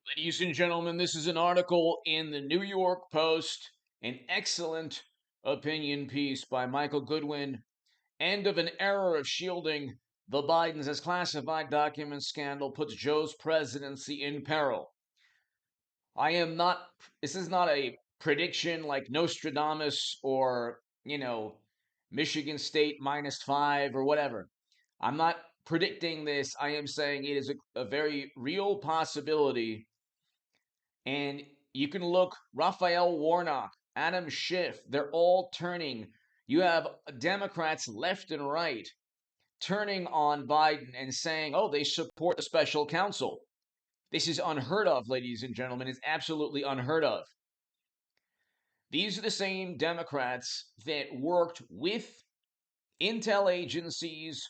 Ladies and gentlemen, this is an article in the New York Post, an excellent opinion piece by Michael Goodwin. End of an era of shielding the Bidens as classified documents scandal puts Joe's presidency in peril. I am not, this is not a prediction like Nostradamus or, Michigan State -5 or whatever. I'm not predicting this. I am saying it is a very real possibility. And you can look Raphael Warnock, Adam Schiff, they're all turning. You have Democrats left and right turning on Biden and saying, oh, they support the special counsel. This is unheard of, ladies and gentlemen. It's absolutely unheard of. These are the same Democrats that worked with intel agencies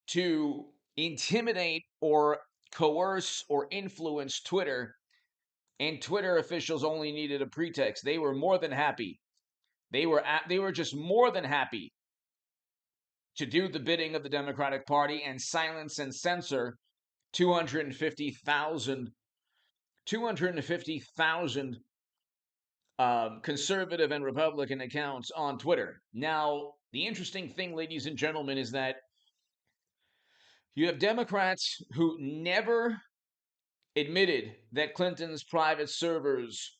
to intimidate or coerce or influence Twitter, and Twitter officials only needed a pretext. They were more than happy. They were just more than happy to do the bidding of the Democratic Party and silence and censor 250,000 conservative and Republican accounts on Twitter. Now, the interesting thing, ladies and gentlemen, is that you have Democrats who never admitted that Clinton's private servers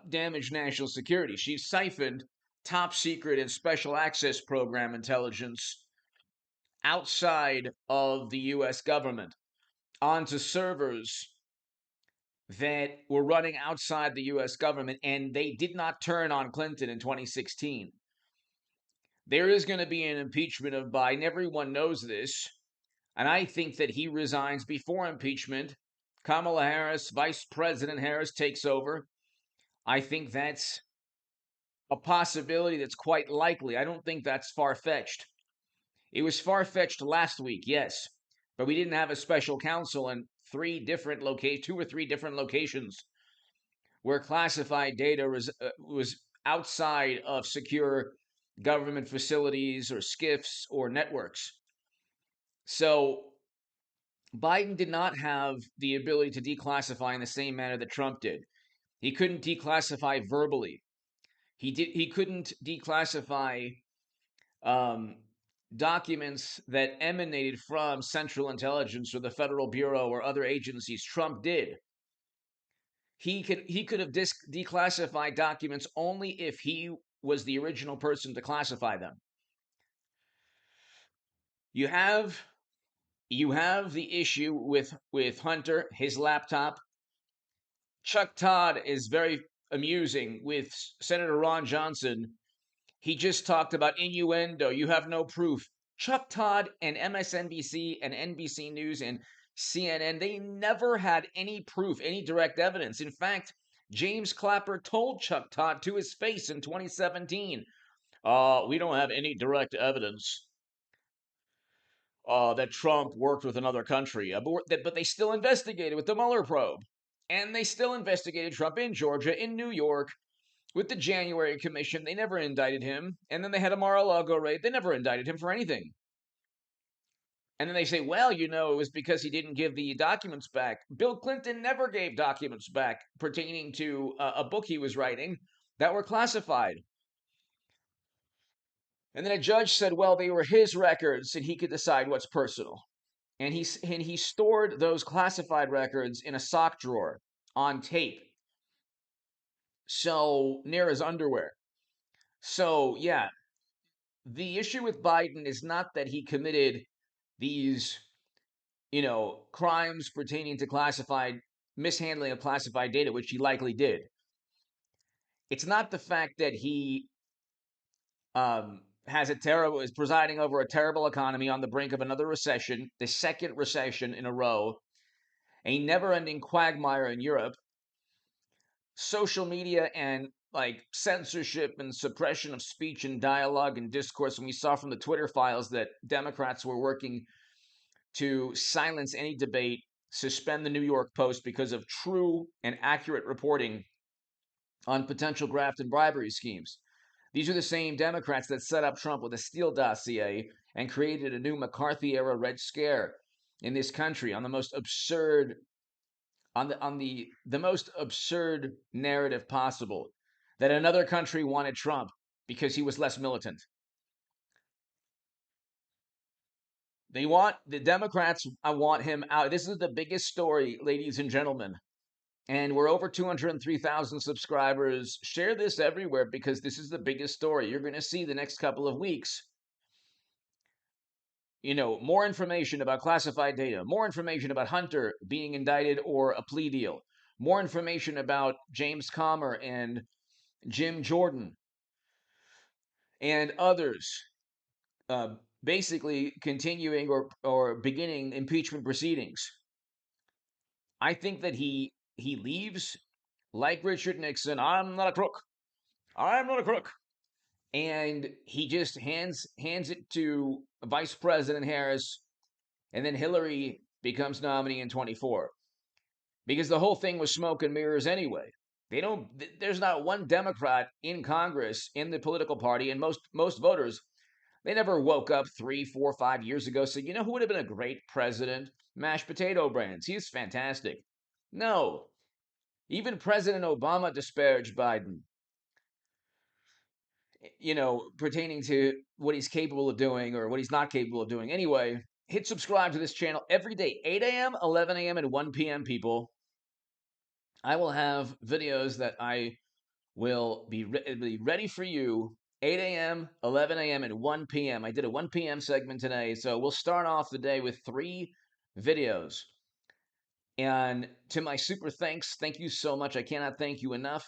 damaged national security. She siphoned top secret and special access program intelligence outside of the US government onto servers that were running outside the US government, and they did not turn on Clinton in 2016. There is going to be an impeachment of Biden. Everyone knows this. And I think that he resigns before impeachment. Kamala Harris, Vice President Harris, takes over. I think that's a possibility that's quite likely. I don't think that's far-fetched. It was far-fetched last week, yes, but we didn't have a special counsel in two or three different locations where classified data was outside of secure government facilities or SCIFs or networks. So Biden did not have the ability to declassify in the same manner that Trump did. He couldn't declassify verbally. He couldn't declassify um, documents that emanated from Central Intelligence or the Federal Bureau or other agencies. Trump did. He could have declassified documents only if he was the original person to classify them. You have the issue with Hunter, his laptop. Chuck Todd is very amusing with Senator Ron Johnson. He just talked about innuendo. You have no proof. Chuck Todd and MSNBC and NBC News and CNN, they never had any proof, any direct evidence. In fact, James Clapper told Chuck Todd to his face in 2017, we don't have any direct evidence that Trump worked with another country. But they still investigated with the Mueller probe. And they still investigated Trump in Georgia, in New York, with the January Commission. They never indicted him. And then they had a Mar-a-Lago raid. They never indicted him for anything. And then they say, well, it was because he didn't give the documents back. Bill Clinton never gave documents back pertaining to a book he was writing that were classified. And then a judge said, well, they were his records and he could decide what's personal. And he stored those classified records in a sock drawer on tape. So near his underwear. So yeah, the issue with Biden is not that he committed these, crimes pertaining to mishandling of classified data, which he likely did. It's not the fact that he is presiding over a terrible economy on the brink of another recession, the second recession in a row, a never-ending quagmire in Europe, social media and censorship and suppression of speech and dialogue and discourse. And we saw from the Twitter files that Democrats were working to silence any debate, suspend the New York Post because of true and accurate reporting on potential graft and bribery schemes. These are the same Democrats that set up Trump with a Steele dossier and created a new McCarthy-era Red Scare in this country on the most absurd on the most absurd narrative possible, that another country wanted Trump because he was less militant. The Democrats, I want him out. This is the biggest story, ladies and gentlemen. And we're over 203,000 subscribers. Share this everywhere because this is the biggest story. You're going to see the next couple of weeks, more information about classified data, more information about Hunter being indicted or a plea deal, more information about James Comer and Jim Jordan and others, uh, basically continuing or beginning impeachment proceedings. I think that he leaves like Richard Nixon. I'm not a crook. I'm not a crook. And he just hands it to Vice President Harris, and then Hillary becomes nominee in 24. Because the whole thing was smoke and mirrors anyway. There's not one Democrat in Congress, in the political party, and most voters, they never woke up 3, 4, 5 years ago, said, who would have been a great president? Mashed potato brands. He's fantastic. No. Even President Obama disparaged Biden, pertaining to what he's capable of doing or what he's not capable of doing. Anyway, hit subscribe to this channel every day, 8 a.m., 11 a.m., and 1 p.m., people. I will have videos that I will be ready for you 8 a.m., 11 a.m., and 1 p.m. I did a 1 p.m. segment today, so we'll start off the day with 3 videos. And to my super thanks, thank you so much. I cannot thank you enough.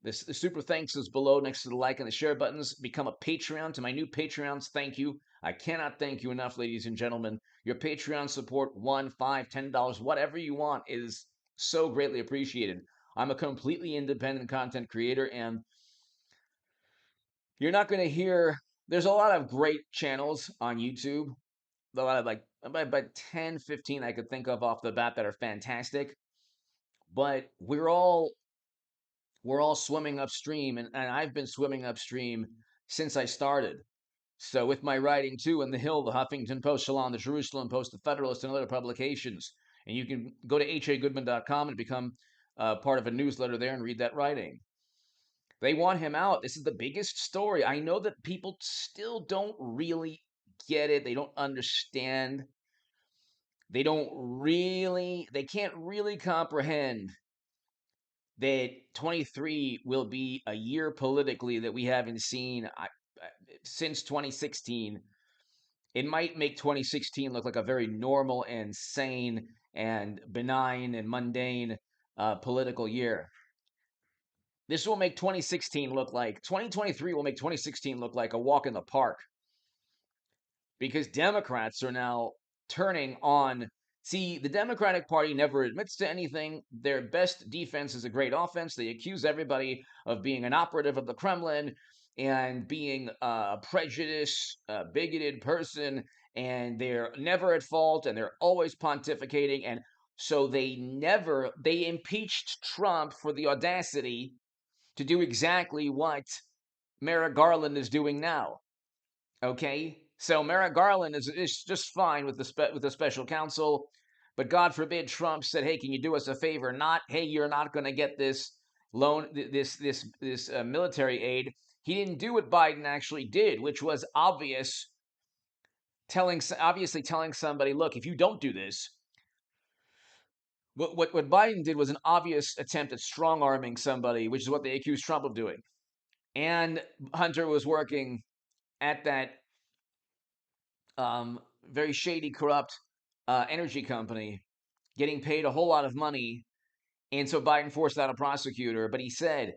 The super thanks is below next to the like and the share buttons. Become a Patreon. To my new Patreons, thank you. I cannot thank you enough, ladies and gentlemen. Your Patreon support, $1, $5, $10, whatever you want, is so greatly appreciated. I'm a completely independent content creator, and you're not going to hear. There's a lot of great channels on YouTube. A lot of about 10, 15 I could think of off the bat that are fantastic. But we're all swimming upstream, and I've been swimming upstream since I started. So with my writing too, in The Hill, The Huffington Post, Shalom, The Jerusalem Post, The Federalist, and other publications. And you can go to hagoodman.com and become part of a newsletter there and read that writing. They want him out. This is the biggest story. I know that people still don't really get it. They don't understand. They can't really comprehend that 23 will be a year politically that we haven't seen since 2016. It might make 2016 look like a very normal and sane and benign and mundane political year. This will make 2016 look like 2023 will make 2016 look like a walk in the park, because Democrats are now turning on. See, the Democratic Party never admits to anything. Their best defense is a great offense. They accuse everybody of being an operative of the Kremlin and being a prejudiced, bigoted person, and they're never at fault, and they're always pontificating. And so they impeached Trump for the audacity to do exactly what Merrick Garland is doing now. Okay, so Merrick Garland is just fine with the special counsel, but God forbid Trump said, "Hey, can you do us a favor?" Not, "Hey, you're not going to get this loan, this military aid." He didn't do what Biden actually did, which was obviously telling somebody, "Look, if you don't do this." What Biden did was an obvious attempt at strong arming somebody, which is what they accused Trump of doing. And Hunter was working at that very shady, corrupt energy company, getting paid a whole lot of money. And so Biden forced out a prosecutor, but he said,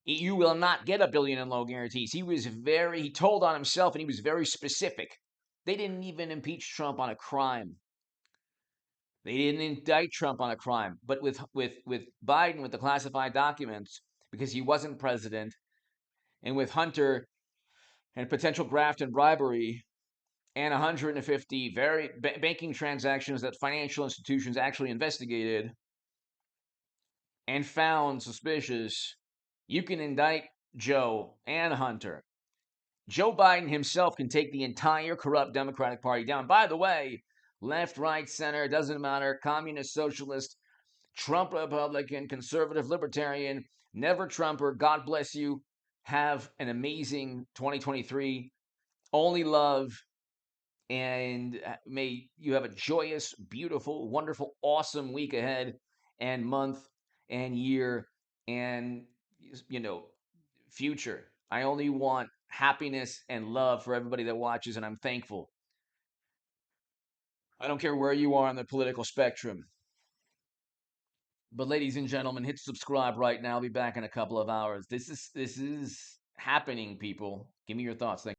"You will not get $1 billion in loan guarantees." He told on himself, and he was very specific. They didn't even impeach Trump on a crime. They didn't indict Trump on a crime. But with Biden, with the classified documents, because he wasn't president, and with Hunter and potential graft and bribery, and 150 banking transactions that financial institutions actually investigated and found suspicious, you can indict Joe and Hunter. Joe Biden himself can take the entire corrupt Democratic Party down. By the way, left, right, center, doesn't matter, communist, socialist, Trump Republican, conservative libertarian, never Trumper. God bless you. Have an amazing 2023. Only love. And may you have a joyous, beautiful, wonderful, awesome week ahead and month and year and, you know, future. I only want happiness and love for everybody that watches, and I'm thankful. I don't care where you are on the political spectrum. But ladies and gentlemen, hit subscribe right now. I'll be back in a couple of hours. This is happening, people. Give me your thoughts. Thank